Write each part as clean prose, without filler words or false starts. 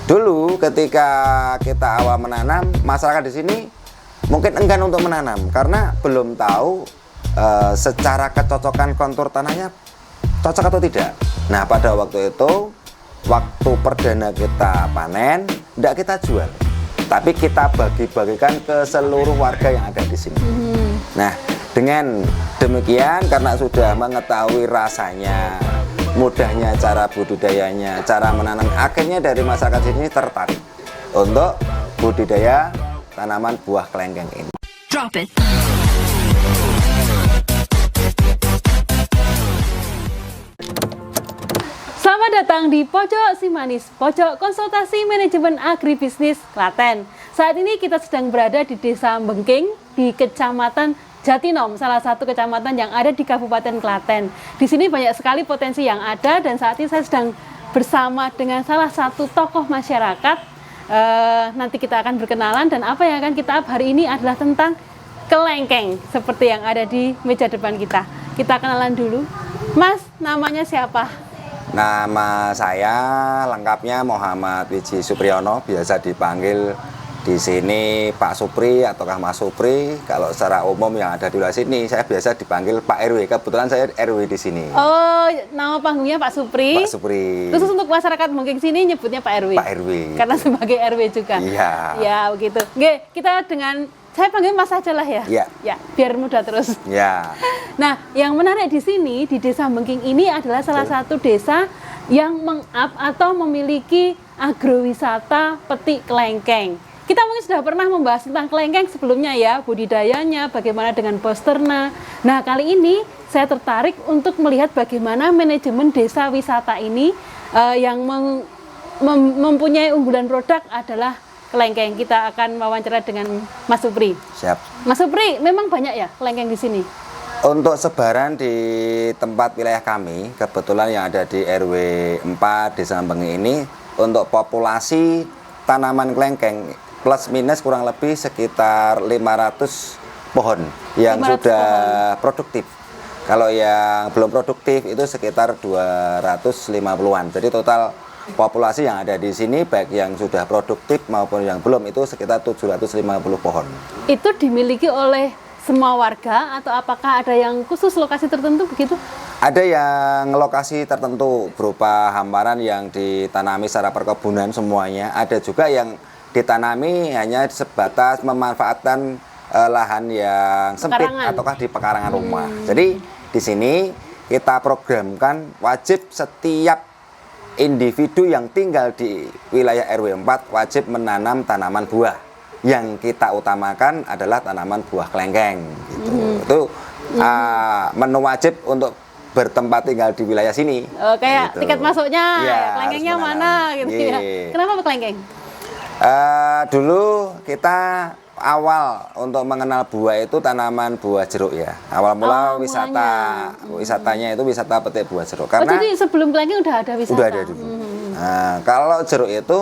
Dulu ketika kita awal menanam, masyarakat di sini mungkin enggan untuk menanam karena belum tahu secara kecocokan kontur tanahnya cocok atau tidak. Nah, pada waktu itu, waktu perdana kita panen, tidak kita jual, tapi kita bagi-bagikan ke seluruh warga yang ada di sini. Nah, dengan demikian karena sudah mengetahui rasanya, mudahnya cara budidayanya, cara menanam, akhirnya dari masyarakat sini tertarik untuk budidaya tanaman buah kelengkeng ini. Drop it. Selamat datang di Pojok Si Manis, Pojok Konsultasi Manajemen Agribisnis Klaten. Saat ini kita sedang berada di Desa Bengking di Kecamatan Jatinom, salah satu kecamatan yang ada di Kabupaten Klaten. Di sini banyak sekali potensi yang ada dan saat ini saya sedang bersama dengan salah satu tokoh masyarakat. Nanti kita akan berkenalan dan apa yang akan kita hari ini adalah tentang kelengkeng seperti yang ada di meja depan kita. Kita kenalan dulu. Mas, namanya siapa? Nama saya lengkapnya Muhammad Wiji Supriyono, biasa dipanggil di sini Pak Supri ataukah Mas Supri. Kalau secara umum yang ada di luar sini saya biasa dipanggil Pak RW. Kebetulan saya RW di sini. Oh, nama panggungnya Pak Supri. Pak Supri. Khusus untuk masyarakat mungkin sini nyebutnya Pak RW. Pak RW. Karena sebagai RW juga. Iya. Ya, begitu. Oke, kita dengan saya panggil Mas aja lah ya. Iya. Ya, biar mudah terus. Ya. Nah, yang menarik di sini di Desa Bengking ini adalah salah satu desa yang meng-up atau memiliki agrowisata petik kelengkeng. Kita mungkin sudah pernah membahas tentang kelengkeng sebelumnya ya, budidayanya, bagaimana dengan posterna. Nah, kali ini saya tertarik untuk melihat bagaimana manajemen desa wisata ini yang mempunyai unggulan produk adalah kelengkeng. Kita akan wawancara dengan Mas Supri. Siap. Mas Supri, memang banyak ya kelengkeng di sini? Untuk sebaran di tempat wilayah kami, kebetulan yang ada di RW 4 Desa Bengking ini, untuk populasi tanaman kelengkeng plus minus kurang lebih sekitar 500 pohon yang 500 sudah pohon. produktif. Kalau yang belum produktif itu sekitar 250-an. Jadi total populasi yang ada di sini baik yang sudah produktif maupun yang belum itu sekitar 750 pohon. Itu dimiliki oleh semua warga atau apakah ada yang khusus lokasi tertentu begitu? Ada yang lokasi tertentu berupa hamparan yang ditanami secara perkebunan semuanya. Ada juga yang ditanami hanya sebatas memanfaatkan lahan yang sempit ataukah di pekarangan rumah. Jadi di sini kita programkan wajib setiap individu yang tinggal di wilayah RW 4 wajib menanam tanaman buah. Yang kita utamakan adalah tanaman buah kelengkeng gitu. Itu menu wajib untuk bertempat tinggal di wilayah sini. Kayak gitu. tiket masuknya, Ya, kelengkengnya mana gitu ya. Kenapa kelengkeng? Dulu kita awal untuk mengenal buah itu tanaman buah jeruk ya. Awal mula wisatanya itu wisata petik buah jeruk. Karena jadi sebelum kelengkeng udah ada wisata? Udah ada dulu. Nah, kalau jeruk itu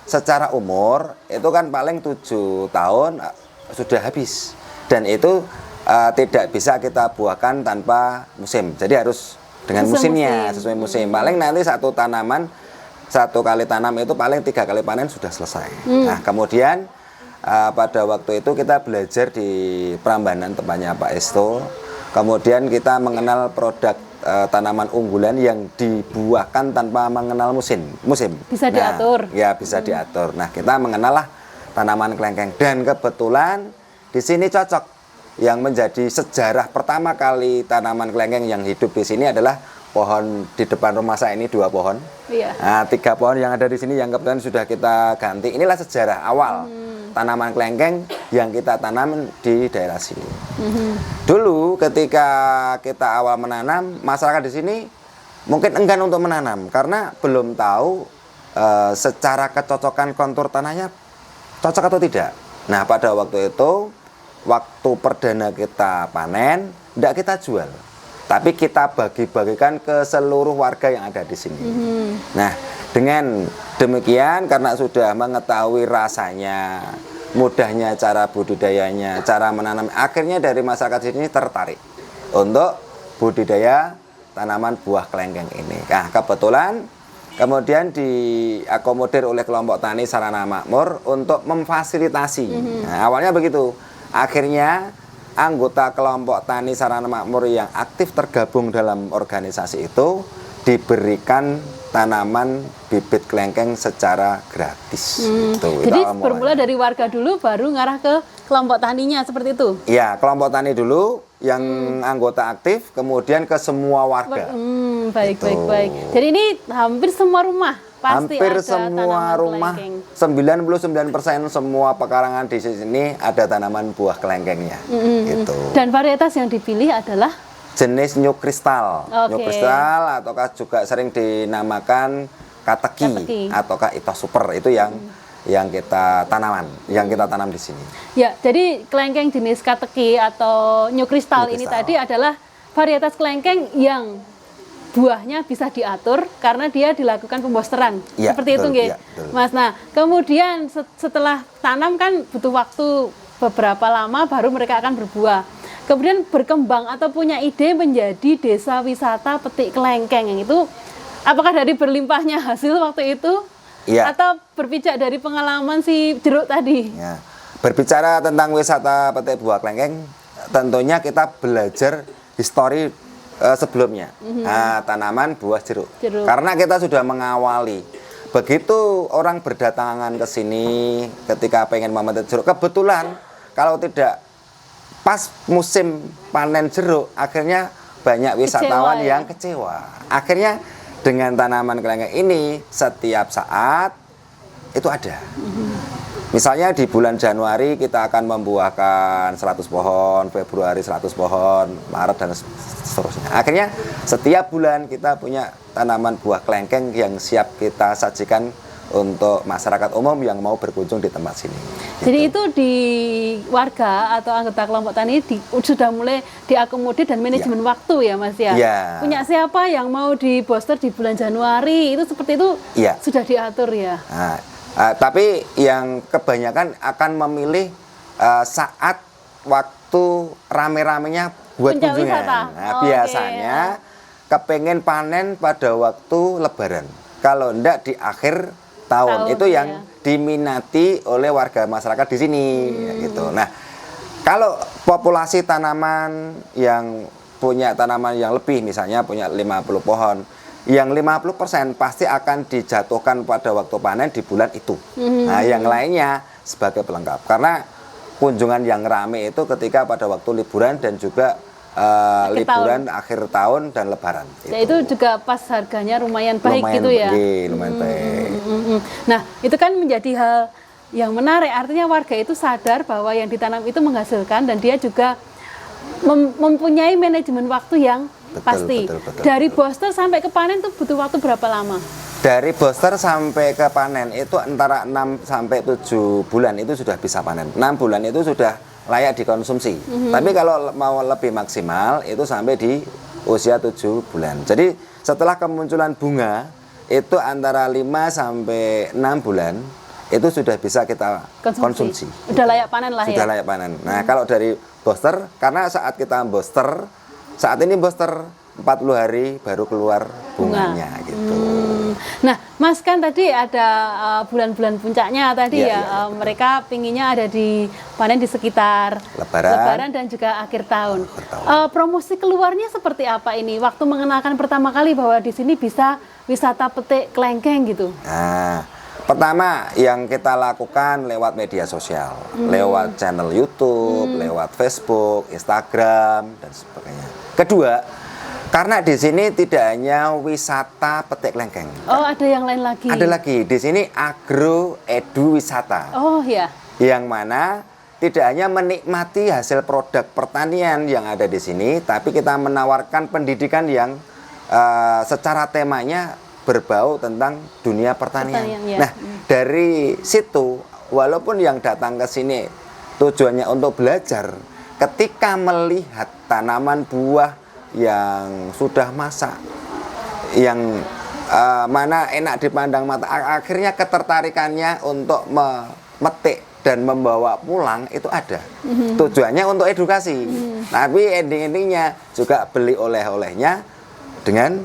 secara umur itu kan paling 7 tahun sudah habis. Dan itu tidak bisa kita buahkan tanpa musim. Jadi harus dengan musimnya, sesuai musim. Paling nanti satu tanaman, satu kali tanam itu paling 3 kali panen sudah selesai. Nah, kemudian pada waktu itu kita belajar di Prambanan tempatnya Pak Esto. Kemudian kita mengenal produk tanaman unggulan yang dibuahkan tanpa mengenal musim. Bisa diatur. Ya, bisa diatur. Nah, kita mengenal lah tanaman kelengkeng dan kebetulan di sini cocok. Yang menjadi sejarah pertama kali tanaman kelengkeng yang hidup di sini adalah pohon di depan rumah saya ini 2 pohon. Iya. Nah, 3 pohon yang ada di sini yang kebetulan sudah kita ganti. Inilah sejarah awal tanaman kelengkeng yang kita tanam di daerah sini. Dulu ketika kita awal menanam, masyarakat di sini mungkin enggan untuk menanam karena belum tahu secara kecocokan kontur tanahnya cocok atau tidak. Nah, pada waktu itu, waktu perdana kita panen, tidak kita jual, tapi kita bagi-bagikan ke seluruh warga yang ada di sini. Nah, dengan demikian karena sudah mengetahui rasanya, mudahnya cara budidayanya, cara menanam, akhirnya dari masyarakat sini tertarik untuk budidaya tanaman buah kelengkeng ini. Nah, kebetulan kemudian diakomodir oleh kelompok tani sarana makmur untuk memfasilitasi. Nah, awalnya begitu. Akhirnya anggota kelompok tani sarana makmur yang aktif tergabung dalam organisasi itu diberikan tanaman bibit kelengkeng secara gratis. Jadi bermula dari warga dulu, baru ngarah ke kelompok taninya, seperti itu? Iya, kelompok tani dulu yang anggota aktif, kemudian ke semua warga. Baik. Jadi ini hampir semua rumah pasti hampir ada semua rumah, kelengkeng. 99% semua pekarangan di sini ada tanaman buah kelengkengnya. Gitu. Dan varietas yang dipilih adalah jenis new crystal. New crystal ataukah juga sering dinamakan kateki ataukah itos super, itu yang kita tanam di sini. Ya, jadi kelengkeng jenis kateki atau new crystal ini tadi adalah varietas kelengkeng yang buahnya bisa diatur karena dia dilakukan pembosteran. Ya, seperti betul, itu nggih. Ya, Mas. Nah, kemudian setelah tanam kan butuh waktu beberapa lama baru mereka akan berbuah. Kemudian berkembang atau punya ide menjadi desa wisata petik kelengkeng, yang itu apakah dari berlimpahnya hasil waktu itu? Ya. Atau berpijak dari pengalaman si jeruk tadi? Ya. Berbicara tentang wisata petik buah kelengkeng, tentunya kita belajar histori sebelumnya, tanaman buah jeruk. Karena kita sudah mengawali. Begitu orang berdatangan ke sini ketika pengen memetik jeruk, kebetulan kalau tidak pas musim panen jeruk, akhirnya banyak wisatawan yang kecewa. Akhirnya dengan tanaman kelengkeng ini setiap saat itu ada. Misalnya di bulan Januari kita akan membuahkan 100 pohon, Februari 100 pohon, Maret dan seterusnya. Akhirnya setiap bulan kita punya tanaman buah kelengkeng yang siap kita sajikan untuk masyarakat umum yang mau berkunjung di tempat sini. Jadi itu di warga atau anggota kelompok tani sudah mulai diakomodir dan manajemen waktu ya Mas ya? Punya siapa yang mau di booster di bulan Januari, itu seperti itu sudah diatur ya? Tapi yang kebanyakan akan memilih saat waktu rame-ramenya buat kunjungan. Biasanya kepengen panen pada waktu Lebaran. Kalau enggak di akhir tahun itu yang diminati oleh warga masyarakat di sini. Gitu. Nah, kalau populasi tanaman yang punya tanaman yang lebih, misalnya punya 50 pohon, yang 50% pasti akan dijatuhkan pada waktu panen di bulan itu. Nah, yang lainnya sebagai pelengkap. Karena kunjungan yang rame itu ketika pada waktu liburan dan juga liburan akhir tahun dan Lebaran. Ya, itu juga pas harganya lumayan baik gitu ya. Lumayan baik. Nah, itu kan menjadi hal yang menarik. Artinya warga itu sadar bahwa yang ditanam itu menghasilkan dan dia juga mempunyai manajemen waktu yang pasti. Dari booster sampai ke panen itu butuh waktu berapa lama? Dari booster sampai ke panen itu antara 6 sampai 7 bulan itu sudah bisa panen. 6 bulan itu sudah layak dikonsumsi. Tapi kalau mau lebih maksimal itu sampai di usia 7 bulan. Jadi setelah kemunculan bunga itu antara 5 sampai 6 bulan itu sudah bisa kita konsumsi. Sudah layak panen lah ya? Sudah layak panen. Nah, kalau dari booster, karena saat kita booster, saat ini booster 40 hari baru keluar bunganya gitu. Nah, Mas, kan tadi ada bulan-bulan puncaknya tadi mereka pinginnya ada di panen di sekitar Lebaran dan juga akhir tahun. Promosi keluarnya seperti apa ini? Waktu mengenalkan pertama kali bahwa di sini bisa wisata petik kelengkeng gitu. Nah, pertama yang kita lakukan lewat media sosial, lewat channel YouTube, lewat Facebook, Instagram dan sebagainya. Kedua, karena di sini tidak hanya wisata petik kelengkeng. Oh, ada yang lain lagi. Ada lagi. Di sini agro edu wisata. Oh, ya. Yang mana tidak hanya menikmati hasil produk pertanian yang ada di sini, tapi kita menawarkan pendidikan yang secara temanya berbau tentang dunia pertanian. Nah, dari situ walaupun yang datang ke sini tujuannya untuk belajar, ketika melihat tanaman buah yang sudah masak, yang mana enak dipandang mata, akhirnya ketertarikannya untuk memetik dan membawa pulang itu ada. Tujuannya untuk edukasi. Tapi ending-endingnya juga beli oleh-olehnya dengan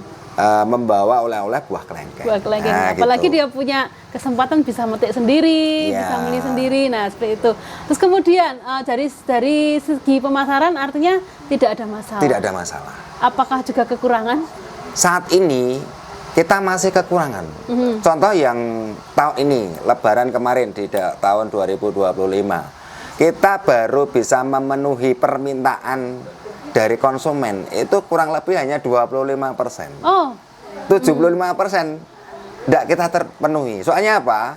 membawa oleh-oleh buah kelengkeng. Buah kelengkeng. Nah, Apalagi gitu. dia punya kesempatan bisa metik sendiri, Iya. bisa beli sendiri. Nah, seperti itu. Terus kemudian dari segi pemasaran artinya tidak ada masalah. Tidak ada masalah. Apakah juga kekurangan? Saat ini kita masih kekurangan. Contoh yang tahun ini, Lebaran kemarin di tahun 2025, kita baru bisa memenuhi permintaan dari konsumen itu kurang lebih hanya 25%. Oh, 75% tidak kita terpenuhi. Soalnya apa?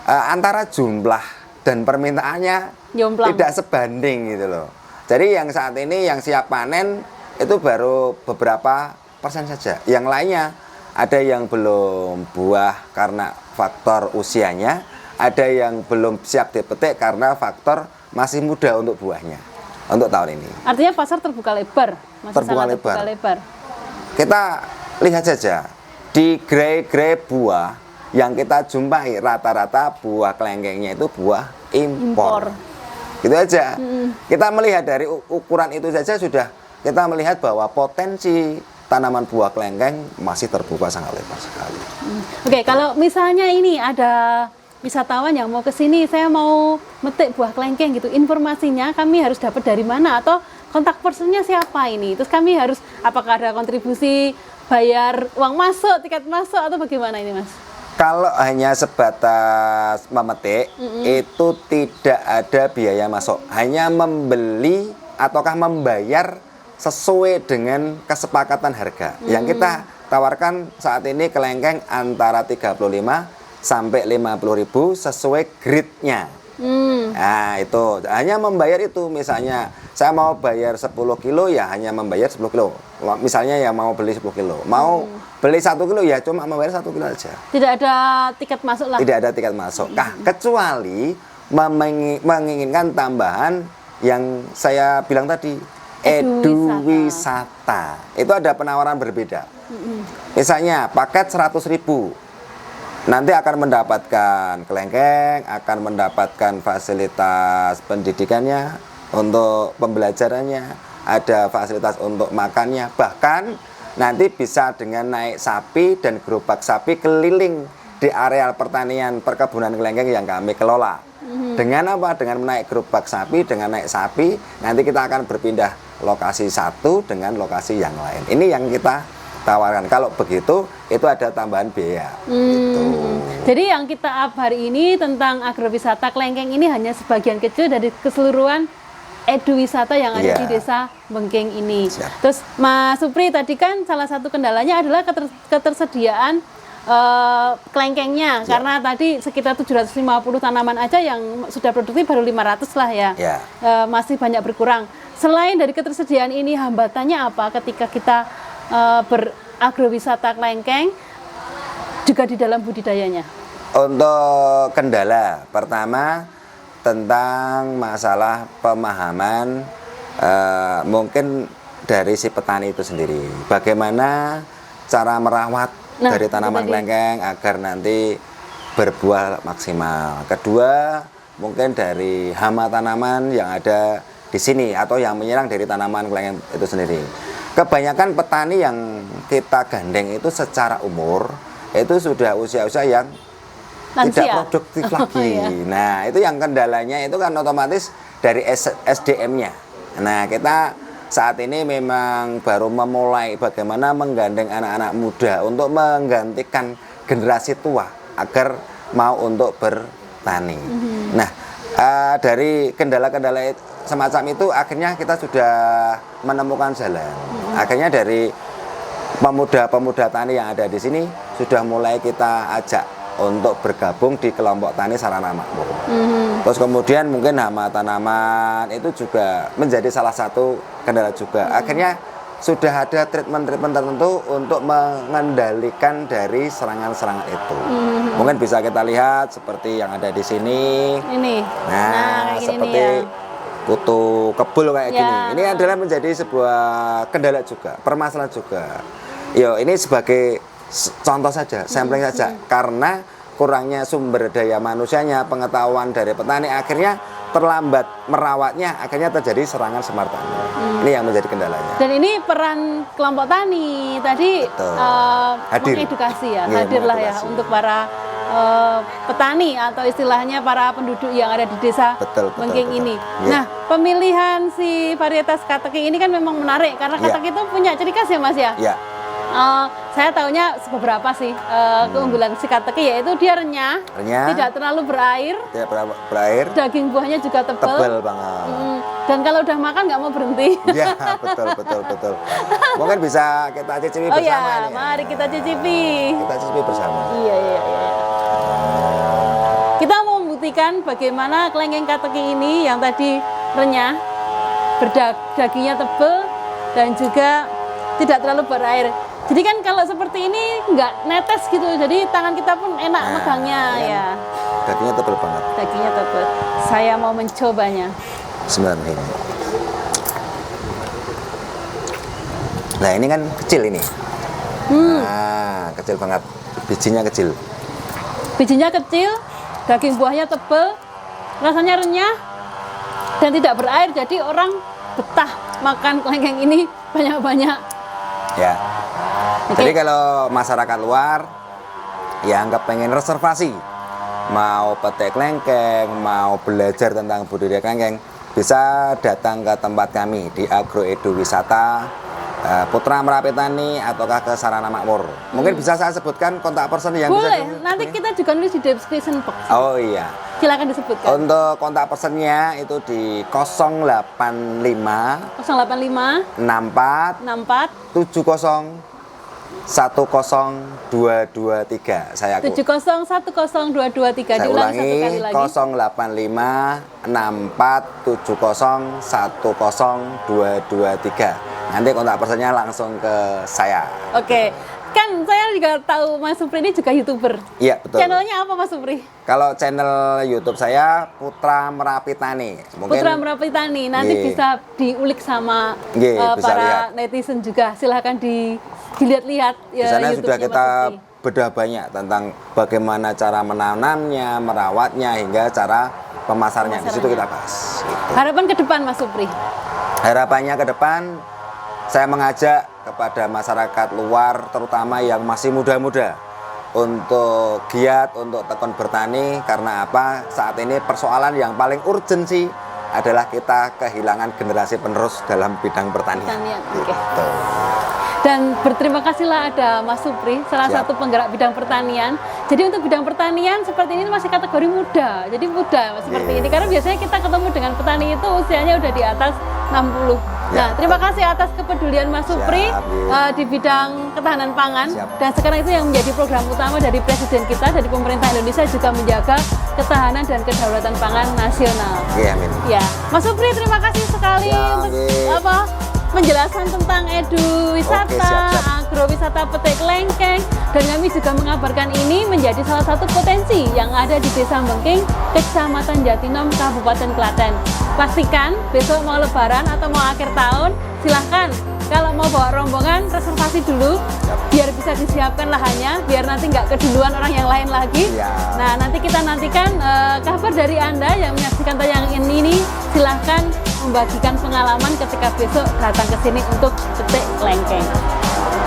Antara jumlah dan permintaannya jomplang. tidak sebanding gitu loh. Jadi yang saat ini yang siap panen itu baru beberapa persen saja. Yang lainnya ada yang belum buah karena faktor usianya, ada yang belum siap dipetik karena faktor masih muda untuk buahnya. Untuk tahun ini. Artinya pasar terbuka lebar. Masih Terbuka sangat lebar. terbuka lebar. Kita lihat saja di gerai-gerai buah yang kita jumpai rata-rata buah kelengkengnya itu buah impor. Gitu aja. Kita melihat dari ukuran itu saja sudah kita melihat bahwa potensi tanaman buah kelengkeng masih terbuka sangat lebar sekali. Oke, kalau misalnya ini ada wisatawan yang mau ke sini, saya mau metik buah kelengkeng gitu, informasinya kami harus dapat dari mana atau kontak personnya siapa ini? Terus kami harus apakah ada kontribusi bayar uang masuk, tiket masuk atau bagaimana ini, Mas? Kalau hanya sebatas memetik, itu tidak ada biaya masuk. Hanya membeli ataukah membayar sesuai dengan kesepakatan harga. Yang kita tawarkan saat ini kelengkeng antara 35 sampai 50.000 sesuai grade-nya. Nah, itu hanya membayar itu. Misalnya saya mau bayar 10 kilo ya hanya membayar 10 kilo. Misalnya ya mau beli 10 kilo, mau beli 1 kilo ya cuma membayar 1 kilo aja. Tidak ada tiket masuk lah. Tidak ada tiket masuk. Kecuali menginginkan tambahan yang saya bilang tadi, eduwisata. Itu ada penawaran berbeda. Misalnya paket 100.000. Nanti akan mendapatkan kelengkeng, akan mendapatkan fasilitas pendidikannya, untuk pembelajarannya, ada fasilitas untuk makannya, bahkan nanti bisa dengan naik sapi dan gerobak sapi keliling di areal pertanian perkebunan kelengkeng yang kami kelola. Dengan apa? Dengan menaik gerobak sapi, dengan naik sapi, nanti kita akan berpindah lokasi satu dengan lokasi yang lain. Ini yang kita tawarkan. Kalau begitu, itu ada tambahan biaya. Gitu. Jadi yang kita up hari ini tentang agrowisata kelengkeng ini hanya sebagian kecil dari keseluruhan eduwisata yang ada di Desa Bengking ini. Siap. Terus Mas Supri tadi kan salah satu kendalanya adalah ketersediaan kelengkengnya, karena tadi sekitar 750 tanaman aja yang sudah produktif baru 500 lah ya. Masih banyak berkurang. Selain dari ketersediaan ini, hambatannya apa ketika kita beragrowisata kelengkeng juga di dalam budidayanya? Untuk kendala pertama tentang masalah pemahaman mungkin dari si petani itu sendiri, bagaimana cara merawat dari tanaman kelengkeng agar nanti berbuah maksimal. Kedua, mungkin dari hama tanaman yang ada di sini atau yang menyerang dari tanaman kelengkeng itu sendiri. Kebanyakan petani yang kita gandeng itu secara umur itu sudah usia-usia yang tidak produktif lagi. Nah, itu yang kendalanya itu kan otomatis dari SDM-nya. Nah, kita saat ini memang baru memulai bagaimana menggandeng anak-anak muda untuk menggantikan generasi tua agar mau untuk bertani. Nah, dari kendala-kendala semacam itu akhirnya kita sudah menemukan jalan. Akhirnya dari pemuda-pemuda tani yang ada di sini sudah mulai kita ajak untuk bergabung di kelompok tani sarana makmur. Terus kemudian mungkin hama tanaman itu juga menjadi salah satu kendala juga. Akhirnya sudah ada treatment-treatment tertentu untuk mengendalikan dari serangan-serangan itu. Mungkin bisa kita lihat seperti yang ada di sini. Ini. Nah seperti kutu kebul kayak gini. Ini adalah menjadi sebuah kendala juga, permasalahan juga. Yo, ini sebagai contoh saja, sampling saja. Karena kurangnya sumber daya manusianya, pengetahuan dari petani, akhirnya terlambat merawatnya, akhirnya terjadi serangan semar tani. Ini yang menjadi kendalanya. Dan ini peran kelompok tani tadi Hadir. mengedukasi ya, Iya, hadirlah ya mengedukasi. untuk para petani atau istilahnya para penduduk yang ada di desa Betul, Bengking betul. ini. Iya. Nah, pemilihan si varietas kateki ini kan memang menarik karena Iya. kateki itu punya ciri khas ya Mas ya. Ya, Saya tahunya beberapa sih keunggulan si kateki, yaitu dia renyah, Renyah. tidak terlalu berair, tidak berair, daging buahnya juga tebal. tebal banget. Dan kalau udah makan nggak mau berhenti. Ya, betul. Mungkin bisa kita cicipi Oh bersama ya, nih. mari kita cicipi. Kita cicipi bersama. Iya. Kita mau membuktikan bagaimana kelengkeng kateki ini yang tadi renyah, dagingnya tebal dan juga tidak terlalu berair. Jadi kan kalau seperti ini nggak netes gitu, jadi tangan kita pun enak megangnya ya. Dagingnya tebal banget. Dagingnya tebal. Saya mau mencobanya. Sebenarnya ini. Nah ini kan kecil ini. Nah kecil banget. Bijinya kecil. Bijinya kecil, daging buahnya tebal, rasanya renyah dan tidak berair. Jadi orang betah makan kelengkeng ini banyak-banyak. Ya. Oke. Jadi kalau masyarakat luar ya anggap pengen reservasi, mau petik kelengkeng, mau belajar tentang budidaya kelengkeng, bisa datang ke tempat kami di Agro Edu Wisata Putra Merapi Tani ataukah ke Sarana Makmur. Mungkin bisa saya sebutkan kontak person yang bisa Boleh, nanti kita juga nulis di description box. Oh iya. Silakan disebutkan. Untuk kontak personnya itu di 085 085 64 64 70 10223. Saya 70 10223. Saya Diulangi ulangi satu kali lagi. 085 64 70 10223. Nanti kontak personnya langsung ke saya. Oke. Kan saya juga tahu Mas Supri ini juga YouTuber. Iya, betul. Channelnya apa Mas Supri? Kalau channel YouTube saya Putra Merapi Tani. Putra Merapi Tani. Nanti Nggih. bisa diulik sama Nggih, bisa para lihat. netizen juga. Silahkan dilihat-lihat Di sana YouTube-nya sudah Mas kita Supri. bedah banyak tentang bagaimana cara menanamnya, merawatnya hingga cara pemasarnya. Di situ kita bahas. Gitu. Harapan ke depan Mas Supri. Harapannya ke depan saya mengajak kepada masyarakat luar terutama yang masih muda-muda untuk giat untuk tekun bertani. Karena apa? Saat ini persoalan yang paling urgensi adalah kita kehilangan generasi penerus dalam bidang pertanian. Oke. Gitu. Dan berterima kasihlah ada Mas Supri, salah Siap. satu penggerak bidang pertanian. Jadi untuk bidang pertanian seperti ini masih kategori muda. Jadi muda seperti Iya. ini. Karena biasanya kita ketemu dengan petani itu usianya udah di atas 60. Ya, Nah, terima kasih atas kepedulian Mas Supri Siap, iya. di bidang ketahanan pangan. Siap. Dan sekarang itu yang menjadi program utama dari Presiden kita, dari pemerintah Indonesia juga menjaga ketahanan dan kedaulatan pangan nasional. Iya, amin. Ya, Mas Supri terima kasih sekali Ya, untuk oke. penjelasan tentang edu wisata, siap. agrowisata petik kelengkeng, dan kami juga mengabarkan ini menjadi salah satu potensi yang ada di Desa Bengking, Kecamatan Jatinom, Kabupaten Klaten. Pastikan besok mau lebaran atau mau akhir tahun, silahkan kalau mau bawa rombongan reservasi dulu, biar bisa disiapkan lahannya, biar nanti nggak keduluan orang yang lain lagi. Ya. Nah, nanti kita nantikan kabar dari Anda yang menyaksikan tayangan ini, silahkan membagikan pengalaman ketika besok datang ke sini untuk petik kelengkeng.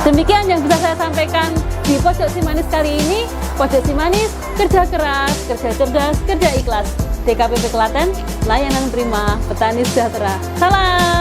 Demikian yang bisa saya sampaikan di Pojok Simanis kali ini. Pojok Simanis, kerja keras, kerja cerdas, kerja ikhlas. DKPP Klaten, layanan prima, petani sejahtera. Salam!